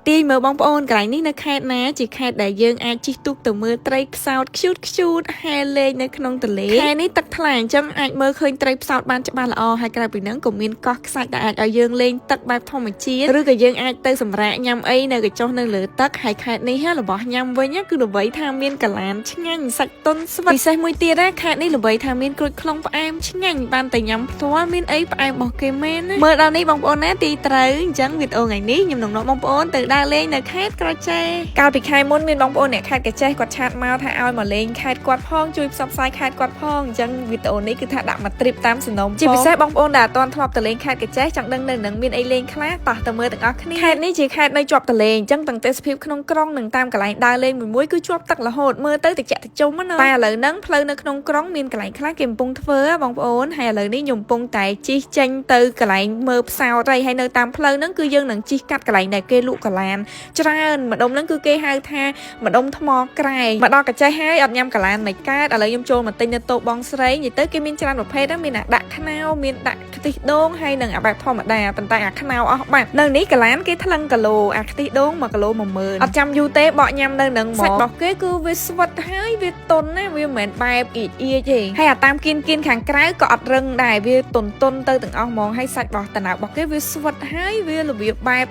ទាយមើលបងប្អូនកន្លែងនេះនៅខេត្តណាជាខេត្តដែលយើងអាចជិះទូកទៅមើលត្រីផ្សោតខ្ជូតហែលលេងនៅក្នុងទន្លេខេត្តនេះទឹកថ្លាអញ្ចឹងអាចមើលឃើញត្រីផ្សោតបានច្បាស់ល្អហើយក្រៅពីហ្នឹងក៏មានកោះខ្សាច់ដែលអាចឲ្យយើងលេងទឹកបែបធម្មជាតិឬក៏យើងអាចទៅសម្រាកញ៉ាំអីនៅកញ្ចុះនៅលើទឹកហើយខេត្តនេះរបស់ញ៉ាំវិញគឺល្បីថាមានកលានឆ្ងាញ់សាច់ទន់ស្វិតពិសេសមួយទៀតខេត្តនេះល្បីថាមានក្រូចខ្លុងផ្អែមឆ្ងាញ់បានតែញ៉ាំផ្ទាល់មានអីផ្អែមរបស់គេមែនមើលដល់នេះបងប្អូនណាទីត្រូវអញ្ចឹងវីដេអូថ្ងៃនេះខ្ញុំនឹងនាំបងប្អូនទៅដើរលេងនៅខេត្តក្រចេះកាលពីខែមុនមានបងប្អូនអ្នកខេត្តក្រចេះគាត់ឆាតមកថាឲ្យមកលេងខេត្តគាត់ផងជួយផ្សព្វផ្សាយខេត្តគាត់ផងអញ្ចឹងវីដេអូនេះគឺថាដាក់មកទ្រីបតាមសំណុំជាពិសេសបងប្អូនដែលអត់ទាន់ធ្លាប់ទៅលេងខេត្តក្រចេះចង់ដឹងនៅនឹងមានអីលេងខ្លះតោះទៅមើលទាំងអស់គ្នាខេត្តនេះជាខេត្តនៅជាប់ទន្លេអញ្ចឹងទាំងទេសភាពក្នុងក្រុងនិងតាមកន្លែងដើរលេងមួយគឺជាប់ទឹករហូតមើលទៅតិចតិចុំណាតែឥឡូវហ្នឹងផ្លូវនៅក្នុងក្រុងមានកន្លែងខ្លះគេកំពុងធ្វើបងប្អូនហើយឥឡូវនេះខ្ញុំកំពុងតែជិះចេញទៅកន្លែងមើលផ្សោតហើយនៅតាមផ្លូវហ្នឹងគឺយើងនឹងជិះកាត់កន្លែងដែលគេលក់កលានច្រើនម្ដុំហ្នឹងគឺគេហៅថាម្ដុំថ្មក្រែងមកដល់កាចេះហើយអត់ញ៉ាំកលានមិនកើតឥឡូវខ្ញុំចូលមកទិញនៅតូបបងស្រីនិយាយទៅគេមានច្រើនប្រភេទមានដាក់ខ្នោមានដាក់ខ្ទិះដូងហើយនឹងអាបែបធម្មតាប៉ុន្តែអាខ្នោអស់បាត់នៅនេះកលានគេថ្លឹងគីឡូអាខ្ទិះដូង1គីឡូ10000អត់ចាំយូរទេបកញ៉ាំនៅនឹងហ្មងសាច់របស់គេគឺវាស្វិតហើយវាទន់ណាវាមិនមែនបែបអៀចទេហើយអាតាមគៀនខាងក្រៅក៏អត់រឹងដែរវាទន់ទៅទាំងអស់ហ្មងហើយសាច់របស់តំណៅរបស់គេវាស្វិតហើយវារបៀបបែប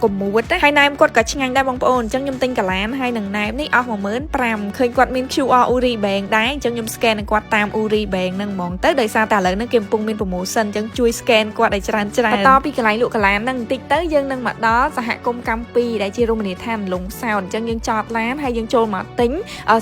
កមួតហើយណែមគាត់ក៏ឆ្ងាញ់ដែរបងប្អូនអញ្ចឹងខ្ញុំទិញកលានហើយនឹងណែមនេះអស់15000ឃើញគាត់មាន QR Uri Bank ដែរអញ្ចឹងខ្ញុំ scan នឹងគាត់តាម Uri Bank ហ្នឹងហ្មងទៅដោយសារតែឥឡូវហ្នឹងគេកំពុងមាន promotion អញ្ចឹងជួយ scan គាត់ឲ្យច្រើនបន្តពីកន្លែងលក់កលានហ្នឹងបន្តិចទៅយើងនឹងមកដល់សហគមន៍កម្ពីដែលជារមណីយដ្ឋានលងសោតអញ្ចឹងយើងចតឡានហើយយើងចូលមកទិញ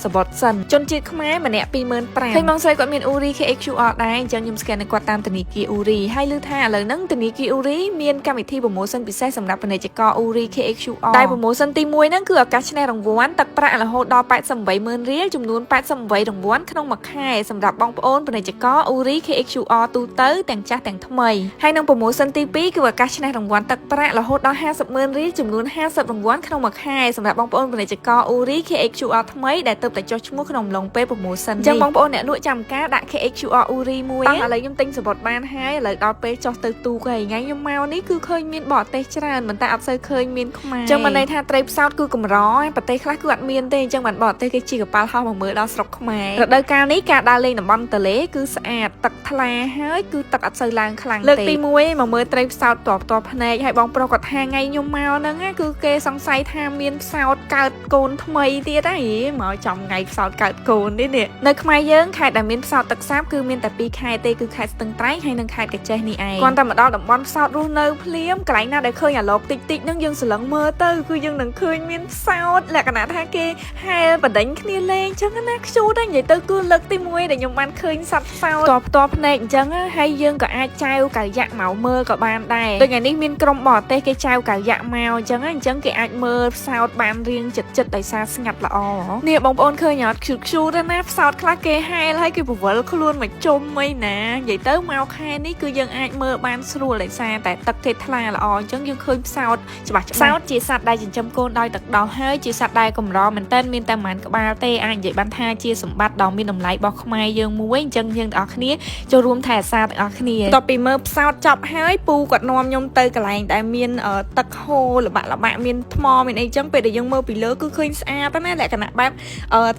សបុតសិនជនជាតិខ្មែរម្នាក់25000ឃើញបងស្រីគាត់មាន Uri KXQR ដែរអញ្ចឹងខ្ញុំ scan នឹងគាត់តាមធនាគារ Uri ហើយឮថាឥឡូវហ្នឹងធនាគារ Uri មានកម្មវិធី promotion ពិសេសសម្រាប់ពាណិជ្ជករ Uri KXQR ដែល promotion ទី1ហ្នឹងគឺឱកាសឈ្នះរង្វាន់ទឹកប្រាក់រហូតដល់88000រៀលចំនួន88រង្វាន់ក្នុងមួយខែសម្រាប់បងប្អូនពាណិជ្ជករ Uri KXQR ទូទៅទាំងចាស់ទាំងថ្មីហើយនឹង promotion ទី2គឺឱកាសឈ្នះរង្វាន់ទឹកប្រាក់រហូតដល់50000រៀលចំនួន50រង្វាន់ក្នុងមួយខែសម្រាប់បងប្អូនពាណិជ្ជករ Uri KXQR ថ្មីដែលទើបតែចុះឈ្មោះក្នុងអំឡុងពេល promotion អញ្ចឹងបងប្អូនអ្នកលក់ចាំការដាក់ KXQR Uri មួយឥឡូវខ្ញុំទិញសបុតបានហើយឥឡូវដល់ពេលចុះទៅទូកហើយថ្ងៃខ្ញុំមកនេះគឺឃើញមានបរទេសច្រើនប៉ុន្តែអត់សូវឃើញមានខ្មែរអញ្ចឹងមិនន័យថាត្រីផ្សោតគឺកម្រប្រទេសខ្លះគឺអត់មានទេអញ្ចឹងបានបរទេសគេជិះកប៉ាល់ហោះមកមើលដល់ស្រុកខ្មែររដូវកាលនេះការដើរលេងតំបន់ទន្លេគឺស្អាតទឹកថ្លាហើយគឺទឹកអត់សូវឡើងខ្លាំងទេលើកទី1មកមើលត្រីផ្សោតតបភ្នែកហើយបងប្រុសគាត់ថាថ្ងៃខ្ញុំមកហ្នឹងគឺគេសង្ស័យថាមានផ្សោតកើតកូនថ្មីទៀតហើយមកចំថ្ងៃផ្សោតកើតកូននេះនៅខ្មែរយើងខេត្តដែលមានផ្សោតទឹកសាបគឺមានតែ2ខេត្តទេគឺខេត្តស្ទឹងត្រែងហើយនិងខេត្តកញ្ចេះនេះឯងគ្រាន់តែមកដល់តំបន់ផ្សោតរស់នៅភ្លាមកន្លែងណាដែលឃើញអាឡូកតិចហ្នឹងយើងស្រឡឹងមើលទៅគឺយើងនឹងឃើញមានផ្សោតលក្ខណៈថាគេហែលបដិញគ្នាលេងអញ្ចឹងណាខ្ជូតហ្នឹងនិយាយទៅគឺលើកទី1ដែលខ្ញុំបានឃើញសត្វផ្សោតផ្ទាល់ភ្នែកអញ្ចឹងហើយយើងក៏អាចចែវកៅយ៉ាក់មកមើលក៏បានដែរដូចថ្ងៃនេះមានក្រុមបរទេសគេចែវកៅយ៉ាក់មកអញ្ចឹងគេអាចមើលផ្សោតបានរៀងចិត្តដោយសារស្ងាត់ល្អនេះបងប្អូនឃើញអត់ខ្ជូតណាផ្សោតខ្លះគេហែលហើយគេពវល់ខ្លួនមកជុំអីណានិយាយទៅមកខែនេះគឺយើងអាចមើលបានស្រួលដោយសារតែទឹកគេថ្លាល្អអញ្ចឹងយើងឃើញផ្សោតច្បាស់ផ្សោតជាសត្វដែលចិញ្ចឹមកូនដោយទឹកដោះហើយជាសត្វដែលកម្រមែនតើមានតែប៉ុន្មានក្បាលទេអាចនិយាយបានថាជាសម្បត្តិដ៏មានតម្លៃរបស់ខ្មែរយើងមួយអញ្ចឹងយើងទាំងអស់គ្នាចូលរួមថែរក្សាទាំងអស់គ្នាបន្ទាប់ពីមើលផ្សោតចប់ហើយពូគាត់នាំខ្ញុំទៅកន្លែងដែលមានទឹកហូរល្បាក់មានថ្មមានអីចឹងពេលដែលយើងមើលពីលើគឺឃើញស្អាតណាលក្ខណៈបែប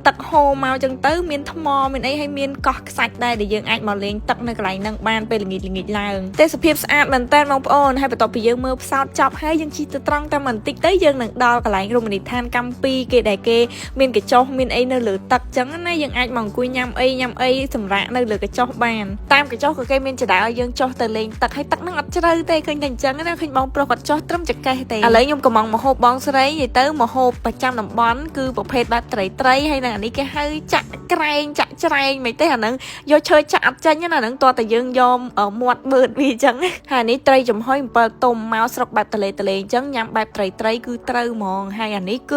ទឹកហូរមកចឹងទៅមានថ្មមានអីហើយមានកោះខ្សាច់ដែរដែលយើងអាចមកលេងទឹកនៅកន្លែងហ្នឹងបានពេលល្ងាចឡើងទេសភាពស្អាតមែនតើបងប្អូនហើយបន្ទាប់ពីយើងមើលផ្សោតចប់ហើយយើងជិះទៅត្រង់តែបន្តិចទៅយើងនឹងដល់កន្លែងរមណីយដ្ឋានកម្ពីគេដែលគេមានកញ្ចុះមានអីនៅលើទឹកចឹងណាយើងអាចមកអង្គុយញ៉ាំអីសម្រាប់នៅលើកញ្ចុះបានតាមកញ្ចុះក៏គេមានចែកឲ្យយើងចុះទៅលេងទឹកហើយទឹកហ្នឹងអត់ជ្រៅទេឃើញតែអញ្ចឹងណាឃើញបងប្រុសគាត់ចុះត្រឹមចកេះទេឥឡូវខ្ញុំកំងមហូបបងស្រីនិយាយទៅមហូបប្រចាំតំបន់គឺប្រភេទបែបត្រីហើយនៅអានេះគេហៅចាក់ក្រែងចាក់ច្រែងមិនទេអាហ្នឹងយកឈើចាក់អត់ចេញណាអាហ្នឹងតើតែយើងយកមាត់បឺតវាអញ្ចឹងហើយនេះត្រីចំហុយ7ទុំមកស្រុកបែបទលេអញ្ចឹងញ៉ាំបែបត្រីគឺត្រូវហ្មងហើយអានេះគឺ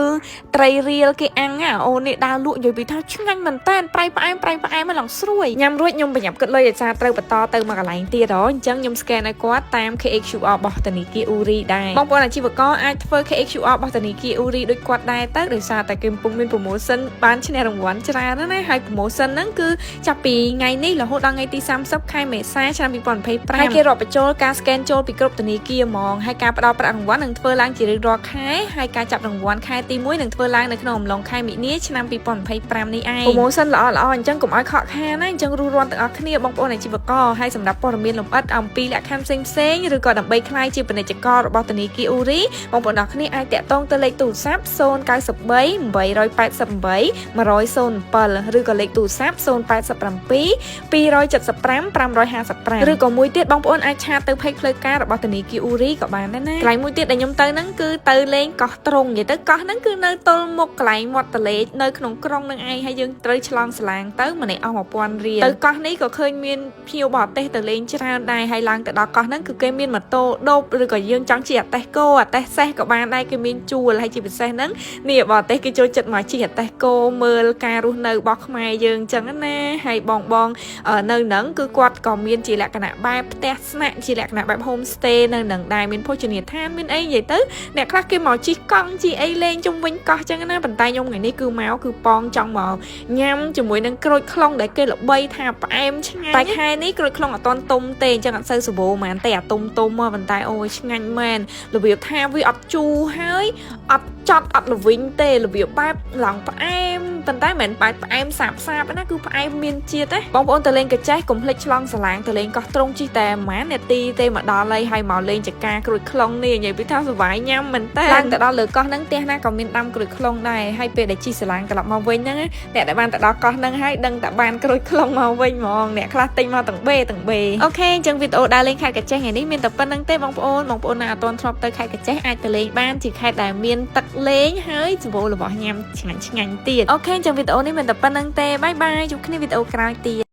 ត្រីរៀលគេអាំងអូននេះដើរលក់និយាយពីថាឆ្ងាញ់មែនតើប្រៃផ្អែមមកឡងស្រួយញ៉ាំរួចខ្ញុំប្រញាប់គិតលុយឲ្យសារត្រូវបន្តទៅមកកន្លែងទៀតអញ្ចឹងខ្ញុំ scan ឲ្យគាត់តាម KXQR របស់ធនាគារ Uri ដែរបងប្អូនអាជីវករអាចធ្វើ KXQR របស់ធនាគារ Uri ដូចគាត់ដែរទៅដោយសារតែគេកំពុងមាន promotion បានឈ្នះរង្វាន់ច្រើនណា ហើយ promotion ហ្នឹងគឺចាប់ពីថ្ងៃនេះរហូតដល់ថ្ងៃទី30ខែមេសាឆ្នាំ2025ហើយគេរាប់បញ្ចូលការ scan ចូលពីគ្រប់ធនាគារហ្មងហើយការផ្ដល់ប្រាក់រង្វាន់នឹងធ្វើឡើងជារៀងរាល់ខែហើយការចាប់រង្វាន់ខែទី1នឹងធ្វើឡើងនៅក្នុងអំឡុងខែមិនិនាឆ្នាំ2025នេះឯង promotion ល្អអញ្ចឹងកុំឲ្យខកខានណាអញ្ចឹងរួមរាន់ទាំងអស់គ្នាបងប្អូនអាជីវករហើយសម្រាប់ព័ត៌មានលម្អិតអំពីលក្ខខណ្ឌផ្សេងៗឬក៏ដើម្បីក្លាយជាពាណិជ្ជកររបស់ធនាគារអ៊ូរីបងប្អូនទាំងអស់គ្នាអាចតាក់ទងទៅលេខទូរស័ព្ទ093 888 107ឬក៏លេខទូរស័ព្ទ087 275 555ឬក៏មួយទៀតបងប្អូនអាចឆាតទៅ page ផ្លូវការរបស់ធនាគារអ៊ូរីក៏បានដែរណាកន្លែងមួយទៀតដែលខ្ញុំទៅហ្នឹងគឺទៅលេងកោះត្រង់និយាយទៅកោះហ្នឹងគឺនៅទល់មុខកន្លែងមាត់ទន្លេនៅក្នុងក្រុងនឹងឯងហើយយើងត្រូវឆ្លងសាឡាងទៅម្នាក់អស់1000រៀលទៅកោះនេះក៏ឃើញមានភ្ញៀវបរទេសទៅលេងច្រើនដែរហើយឡើងទៅដល់កោះហ្នឹងគឺគេមានម៉ូតូដប់ឬក៏យើងចង់ជិះអតេះគោអតេះសេះក៏បានដែរគេមានជួលហើយជាពិសេសហ្នឹងនេះបរទេសគេចូលចិត្តមកជិះអតេះគោមើលការរស់នៅរបស់ខ្មែរយើងអញ្ចឹងណាហើយបងនៅហ្នឹងគឺគាត់ក៏មានជាលក្ខណៈបែបផ្ទះស្នាក់ជាលក្ខណៈបែប home stay នៅហ្នឹងដែរមានភោជនីយដ្ឋានមានអីនិយាយទៅអ្នកខ្លះគេមកជិះកង់ជិះអីលេងជុំវិញកោះអញ្ចឹងណាប៉ុន្តែខ្ញុំថ្ងៃនេះគឺមកគឺប៉ងចង់មកញ៉ាំជាមួយនឹងក្រូចថ្លុងដែលគេល្បីថាផ្អែមឆ្ងាញ់តែខែនេះក្រូចថ្លុងអត់តន់ទុំទេអញ្ចឹងអត់សូវសម្បូរហ្មងតែអាទុំមកប៉ុន្តែអូយឆ្ងាញ់មែនរបៀបថាវាអត់ជូរហើយអត់ចត់អត់ល្វីងទេរបៀបបែបឡើងផ្អែមប៉ុន្តែមិនបែបផ្អែមសាបណាគឺផ្អែមមានជាតិទេបងប្អូនទៅលេងកាចេះកុំភ្លេចឆ្លងសាឡាងទៅលេងកោះត្រង់ជិះតែប្រហែលនាទីទេមកដល់ហើយមកលេងចកាក្រូចថ្លុងនេះនិយាយពីថាសុវ័យញ៉ាំមែនតើឡើងទៅដល់លើកោះហ្នឹងផ្ទះណាក៏មានដាំក្រូចថ្លុងដែរហើយពេលដែលជិះសាឡាងត្រឡប់មកវិញហ្នឹងអ្នកដែលបានទៅដល់កោះហ្នឹងហើយដឹងតែបានក្រូចថ្លុងមកវិញហ្មងអ្នកខ្លះទិញមកទាំងបេអូខេអញ្ចឹងវីដេអូដើរលេងខេត្តកាចេះថ្ងៃនេះមានតែប៉ុណ្្នឹងទេបងប្អូនណាអត់ទាន់ធ្លាប់ទៅខេត្តកាចេះអាចទៅលេងបានជាខេត្តដែលមានទឹកលេងហើយសម្បូររបស់ញ៉ាំឆ្ងាញ់ទៀតអូខេអញ្ចឹងវីដេអូនេះមានតែប៉ុណ្្នឹងទេបាយបាយជួបគ្នាវីដេអូក្រោយទៀត